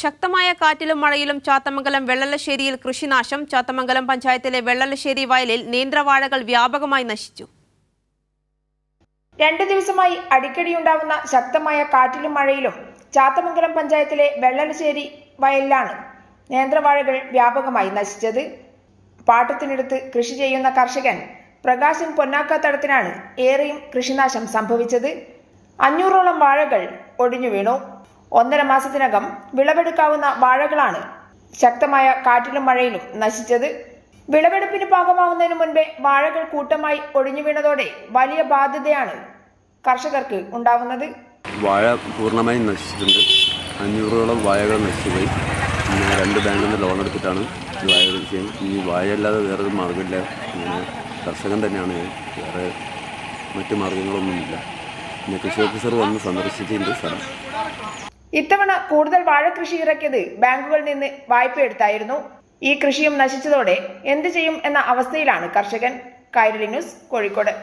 ശക്തമായ കാറ്റിലും മഴയിലും ചാത്തമംഗലം വെള്ളലശ്ശേരിയിൽ കൃഷിനാശം. ചാത്തമംഗലം പഞ്ചായത്തിലെ വെള്ളലശ്ശേരി വയലിൽ നേന്ത്രവാഴകൾ വ്യാപകമായി നശിച്ചു. 2 ദിവസമായി അടിക്കടിയുണ്ടാവുന്ന ശക്തമായ കാറ്റിലും മഴയിലും ചാത്തമംഗലം പഞ്ചായത്തിലെ വെള്ളലശ്ശേരി വയലിലാണ് നേന്ത്രവാഴകൾ വ്യാപകമായി നശിച്ചത്. പാട്ടത്തിനെടുത്ത് കൃഷി ചെയ്യുന്ന കർഷകൻ പ്രകാശൻ പൊന്നാക്കാത്തടത്തിനാണ് ഏറെയും കൃഷിനാശം സംഭവിച്ചത്. 500ഓളം വാഴകൾ ഒടിഞ്ഞു വീണു. 1.5 മാസത്തിനകം വിളവെടുക്കാവുന്ന വാഴകളാണ് ശക്തമായ കാറ്റിലും മഴയിലും നശിച്ചത്. വിളവെടുപ്പിന് പാകമാവുന്നതിന് മുൻപേ വാഴകൾ കൂട്ടമായി ഒടിഞ്ഞു വീണതോടെ വലിയ ബാധ്യതയാണ് കർഷകർക്ക് ഉണ്ടാവുന്നത്. വാഴ പൂർണ്ണമായും നശിച്ചിട്ടുണ്ട്. 500ഓളം വാഴകൾ നശിച്ചുപോയി. 2 ബാങ്കിൽ നിന്ന് ലോൺ എടുത്തിട്ടാണ് ഈ വാഴകൾ ചെയ്യുന്നത്. ഈ വാഴയല്ലാതെ വേറൊരു മാർഗ്ഗമില്ല. കർഷകൻ തന്നെയാണ്, വേറെ മറ്റു മാർഗ്ഗങ്ങളൊന്നുമില്ല. പിന്നെ കൃഷി ഓഫീസർ വന്ന് സന്ദർശിച്ചിട്ടുണ്ട് സ്ഥലം. ഇത്തവണ കൂടുതൽ വാഴ കൃഷി ഇറക്കിയത് ബാങ്കുകളിൽ നിന്ന് വായ്പ എടുത്തായിരുന്നു. ഈ കൃഷിയും നശിച്ചതോടെ എന്ത് ചെയ്യും എന്ന അവസ്ഥയിലാണ് കർഷകൻ. കൈരളി ന്യൂസ്, കോഴിക്കോട്.